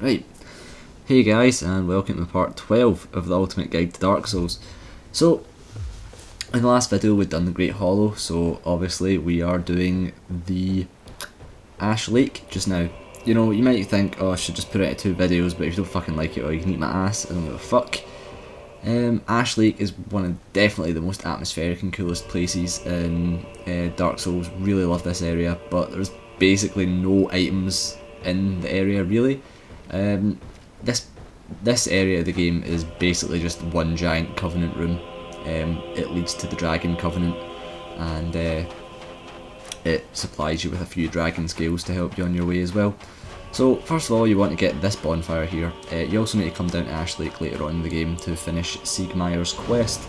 Right, hey guys, and welcome to part 12 of the Ultimate Guide to Dark Souls. So, in the last video we'd done the Great Hollow, so obviously we are doing the Ash Lake just now. You know, you might think, oh, I should just put it into 2 videos, but if you don't fucking like it, or you can eat my ass, I don't give a fuck. Ash Lake is one of definitely the most atmospheric and coolest places in Dark Souls. Really love this area, but there's basically no items in the area really. This area of the game is basically just one giant Covenant room. It leads to the Dragon Covenant, and it supplies you with a few dragon scales to help you on your way as well. So first of all, you want to get this bonfire here. You also need to come down to Ash Lake later on in the game to finish Siegmeyer's quest.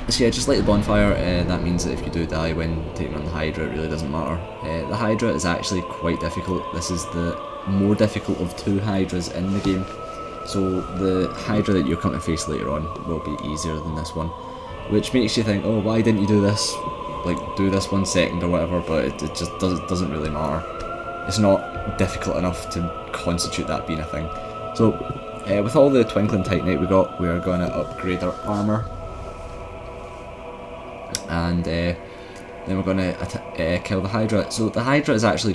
So yeah, just light the bonfire. That means that if you do die when taking on the Hydra, it really doesn't matter. The Hydra is actually quite difficult. This is the more difficult of 2 Hydras in the game. So the Hydra that you're coming to face later on will be easier than this one, which makes you think, oh, why didn't you do this? Like, do this 1 second or whatever, but it just doesn't really matter. It's not difficult enough to constitute that being a thing. So, with all the Twinkling Titanite we got, we are going to upgrade our armour. And then we're going to kill the Hydra. So the Hydra is actually,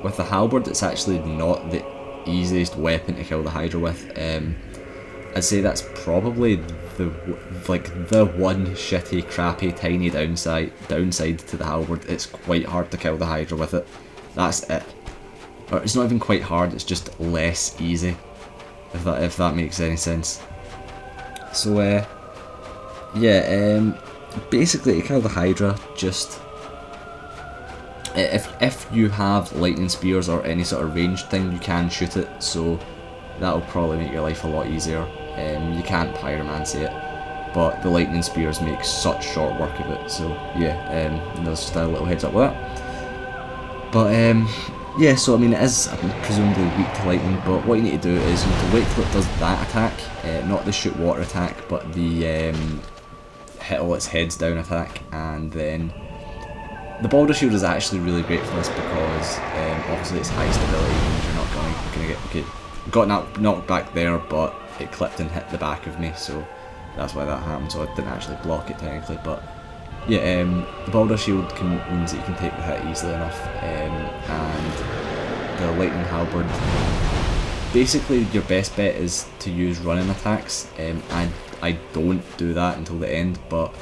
with the halberd, it's actually not the easiest weapon to kill the Hydra with. I'd say that's probably the one shitty, crappy, tiny downside to the halberd. It's quite hard to kill the Hydra with it. That's it. Or it's not even quite hard. It's just less easy. If that makes any sense. So yeah. Basically, to kill the Hydra, just if you have lightning spears or any sort of ranged thing, you can shoot it. So that'll probably make your life a lot easier. You can't pyromancy it, but the lightning spears make such short work of it. So yeah, there's just a little heads up with that. But yeah, so I mean, it is presumably weak to lightning, but what you need to do is you need to wait till it does that attack, not the shoot water attack, but the hit all its heads down attack, and then the Boulder Shield is actually really great for this because obviously it's high stability and you're not gonna get knocked back there, but it clipped and hit the back of me, so that's why that happened. So I didn't actually block it technically, but yeah, the Boulder Shield means that you can take the hit easily enough, and the Lightning Halberd. Basically, your best bet is to use running attacks, and I don't do that until the end, but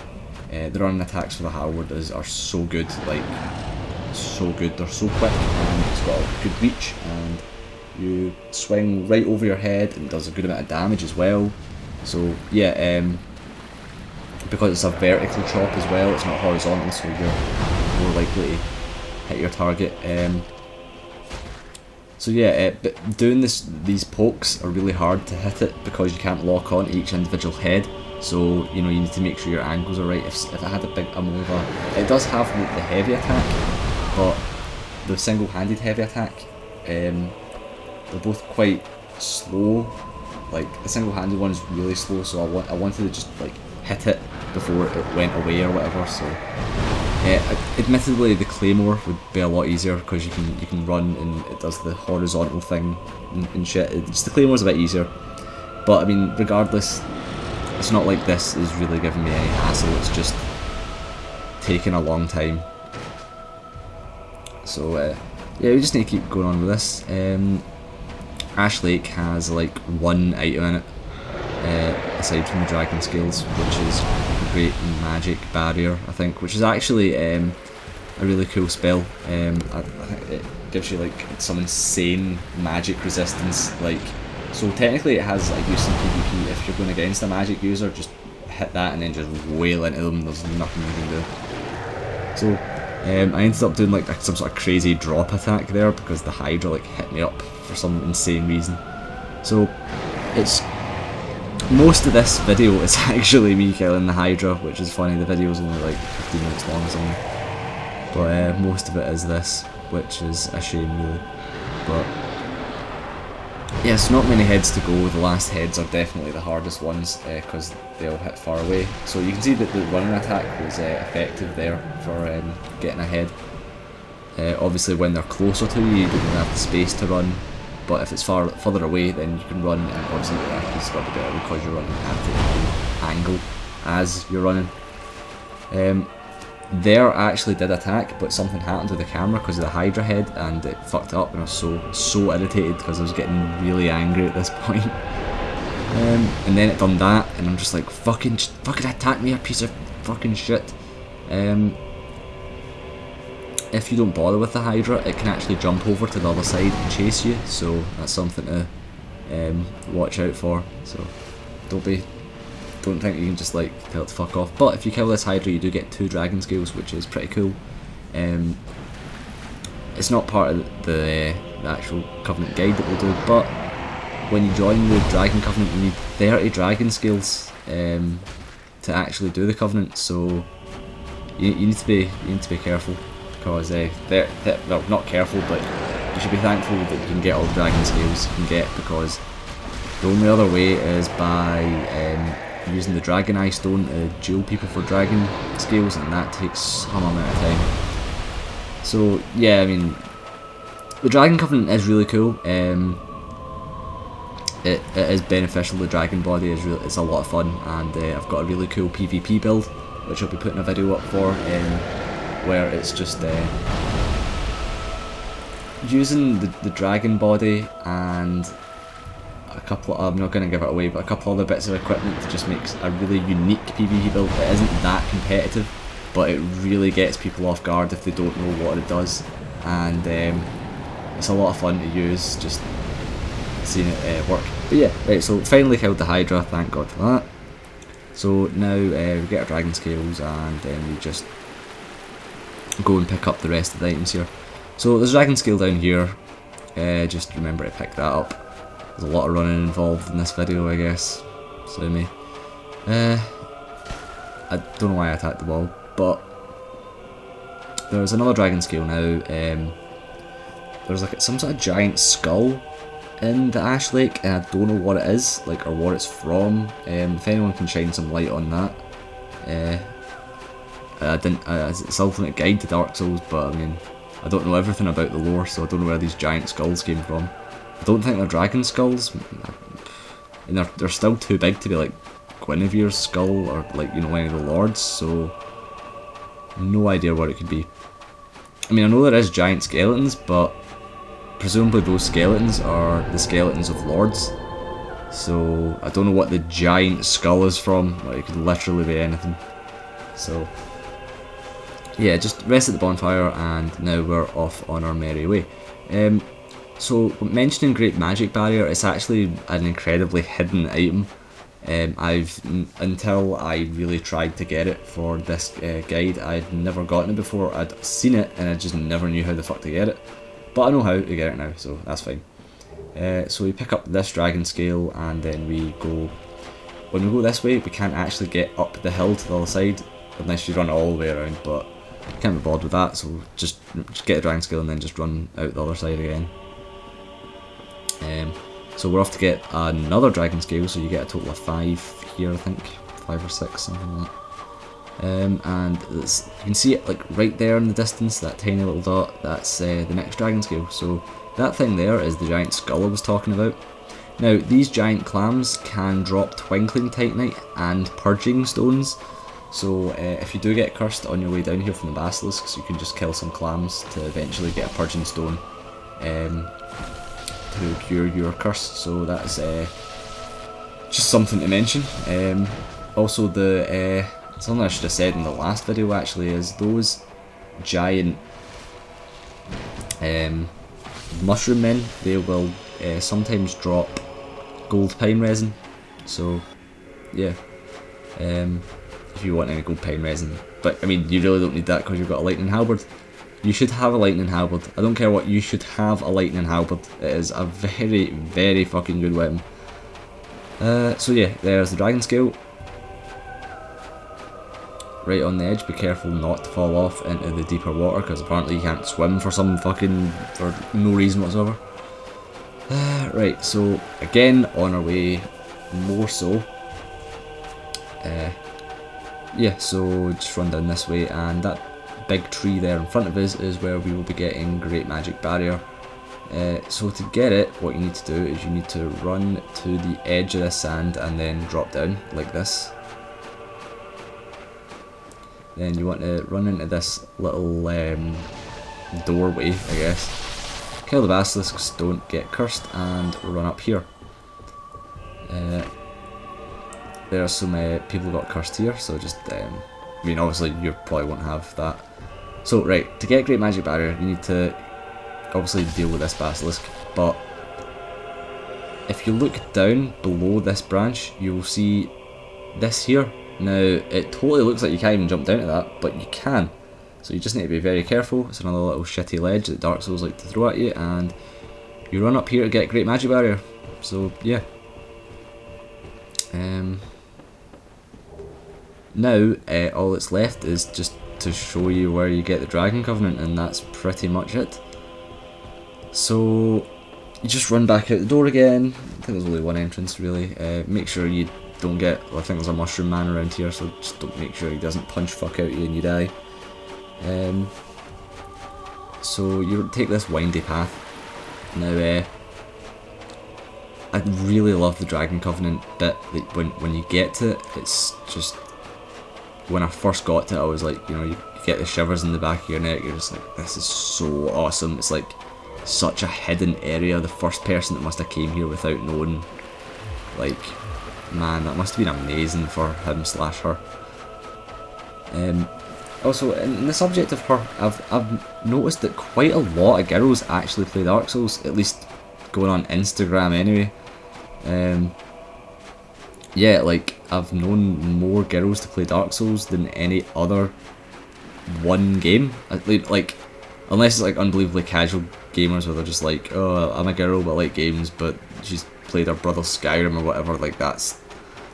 the running attacks for the halberd are so good, like so good. They're so quick, and it's got a good reach, and you swing right over your head, and it does a good amount of damage as well. So yeah, because it's a vertical chop as well, it's not horizontal, so you're more likely to hit your target. So yeah, but doing these pokes are really hard to hit it because you can't lock on each individual head. So you know, you need to make sure your angles are right. If it had a Amova, it does have the heavy attack, but the single-handed heavy attack, they're both quite slow. Like the single-handed one is really slow, so I wanted to just like hit it before it went away or whatever. So admittedly, the Claymore would be a lot easier because you can run and it does the horizontal thing and shit. The Claymore's a bit easier, but I mean, regardless, it's not like this is really giving me any hassle. It's just taking a long time. So yeah, we just need to keep going on with this. Ash Lake has like 1 item in it, aside from the dragon scales, which is a great magic barrier, I think, which is actually a really cool spell. I think it gives you like some insane magic resistance. Like, so technically it has like use in PvP. If you're going against a magic user, just hit that and then just wail into them. There's nothing you can do. So I ended up doing like some sort of crazy drop attack there because the Hydra like hit me up for some insane reason. So it's most of this video is actually me killing the Hydra, which is funny. The video is only like 15 minutes long or something, but most of it is this, which is a shame really. But yes, not many heads to go. The last heads are definitely the hardest ones because they all hit far away. So you can see that the running attack was effective there for getting ahead. Obviously when they're closer to you, you don't really have the space to run, but if it's further away, then you can run, and obviously your FP's got to be better because you're running at the angle as you're running. There I actually did attack, but something happened with the camera because of the Hydra head, and it fucked up, and I was so irritated because I was getting really angry at this point. And then it done that, and I'm just like, fucking attack me, you piece of fucking shit. If you don't bother with the Hydra, it can actually jump over to the other side and chase you, so that's something to watch out for. So don't think you can just like tell it to fuck off. But if you kill this Hydra, you do get 2 dragon scales, which is pretty cool. It's not part of the actual Covenant guide that we'll do, but when you join the Dragon Covenant, you need 30 dragon scales to actually do the Covenant. So you need to be careful, because well, not careful, but you should be thankful that you can get all the dragon scales you can get, because the only other way is by using the Dragon Eye Stone to duel people for dragon scales, and that takes some amount of time. So yeah, I mean, the Dragon Covenant is really cool. It is beneficial. The dragon body is it's a lot of fun, and I've got a really cool PvP build, which I'll be putting a video up for, where it's just using the dragon body and a couple of, I'm not going to give it away, but a couple other bits of equipment to just make a really unique PvP build. It isn't that competitive, but it really gets people off guard if they don't know what it does, and it's a lot of fun to use, just seeing it work. But yeah, right, so finally killed the Hydra, thank God for that. So now we get our dragon scales, and then we just go and pick up the rest of the items here. So there's a dragon scale down here, just remember to pick that up. There's a lot of running involved in this video, I guess, so me. I don't know why I attacked the wall, but there's another dragon scale now. There's like some sort of giant skull in the Ash Lake, and I don't know what it is, like, or what it's from. If anyone can shine some light on that. It's Ultimate Guide to Dark Souls, but I mean, I don't know everything about the lore, so I don't know where these giant skulls came from. I don't think they're dragon skulls, and they're still too big to be like Guinevere's skull or like, you know, any of the lords, so no idea what it could be. I mean, I know there is giant skeletons, but presumably those skeletons are the skeletons of lords, so I don't know what the giant skull is from. Like, it could literally be anything. So yeah, just rest at the bonfire, and now we're off on our merry way. So mentioning Great Magic Barrier, it's actually an incredibly hidden item. Until I really tried to get it for this guide, I'd never gotten it before. I'd seen it and I just never knew how the fuck to get it. But I know how to get it now, so that's fine. So we pick up this dragon scale, and then we go. When we go this way, we can't actually get up the hill to the other side unless you run all the way around, but I can't be bothered with that, so just get the dragon scale and then just run out the other side again. So we're off to get another dragon scale, so you get a total of 5 here, I think, 5 or 6, something like that. And you can see it like right there in the distance, that tiny little dot, that's the next dragon scale. So that thing there is the giant skull I was talking about. Now these giant clams can drop twinkling titanite and purging stones, so if you do get cursed on your way down here from the basilisks, you can just kill some clams to eventually get a purging stone to cure your curse. So that's just something to mention. Also, the something I should have said in the last video actually is those giant mushroom men, they will sometimes drop gold pine resin. So yeah, if you want any gold pine resin, but I mean, you really don't need that because you've got a lightning halberd. You should have a lightning halberd. I don't care what, you should have a lightning halberd. It is a very, very fucking good weapon. So yeah, there's the dragon scale. Right on the edge, be careful not to fall off into the deeper water, because apparently you can't swim for no reason whatsoever. Right, so again, on our way, more so. Yeah, so just run down this way, and that big tree there in front of us is where we will be getting Great Magic Barrier. So to get it, what you need to do is you need to run to the edge of this sand and then drop down like this. Then you want to run into this little doorway, I guess. Kill the basilisks, don't get cursed, and run up here. There are some people who got cursed here, so just, I mean, obviously you probably won't have that. So, right, to get Great Magic Barrier, you need to obviously deal with this basilisk, but if you look down below this branch, you'll see this here. Now, it totally looks like you can't even jump down to that, but you can. So you just need to be very careful. It's another little shitty ledge that Dark Souls like to throw at you, and you run up here to get Great Magic Barrier. So, yeah. Now, all that's left is just to show you where you get the Dragon Covenant, and that's pretty much it. So, you just run back out the door again. I think there's only one entrance, really. Make sure you don't get, well, I think there's a mushroom man around here, so just don't make sure he doesn't punch fuck out you and you die. So you take this windy path. Now, I really love the Dragon Covenant bit. When you get to it, it's just, when I first got to it, I was like, you know, you get the shivers in the back of your neck. You're just like, this is so awesome. It's like such a hidden area. The first person that must have came here without knowing, like, man, that must have been amazing for him / her. Also, in the subject of her, I've noticed that quite a lot of girls actually play Dark Souls, at least going on Instagram anyway. Yeah, like, I've known more girls to play Dark Souls than any other one game. Like, unless it's like unbelievably casual gamers where they're just like, oh, I'm a girl but I like games, but she's played her brother's Skyrim or whatever. Like, that's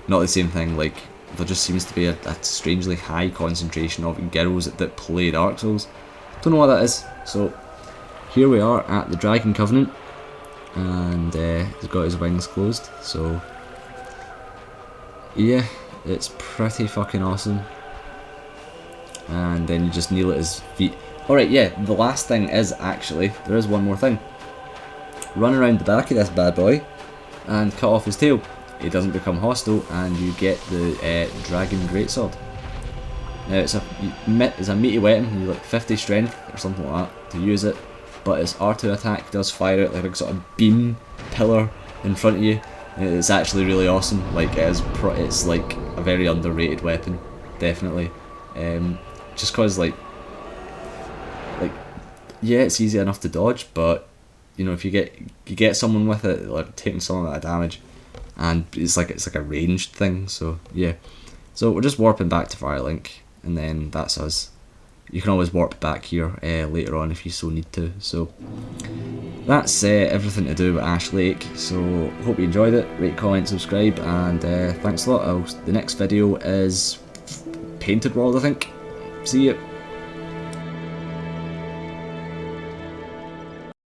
not the same thing. Like, there just seems to be a strangely high concentration of girls that play Dark Souls. Don't know what that is. So here we are at the Dragon Covenant, and he's got his wings closed. So yeah, it's pretty fucking awesome. And then you just kneel at his feet. Alright, yeah, the last thing is actually, there is one more thing. Run around the back of this bad boy and cut off his tail. He doesn't become hostile, and you get the Dragon Greatsword. Now it's a meaty weapon. You like 50 strength or something like that to use it, but its R2 attack does fire out like a sort of beam pillar in front of you. It's actually really awesome. Like, it's like a very underrated weapon, definitely. Just cause like yeah, it's easy enough to dodge, but you know, if you get someone with it, like taking some of that damage. And it's like a ranged thing, so yeah. So we're just warping back to Firelink, and then that's us. You can always warp back here later on if you so need to. So that's everything to do with Ash Lake. So hope you enjoyed it. Rate, comment, subscribe, and thanks a lot. The next video is Painted World, I think. See you.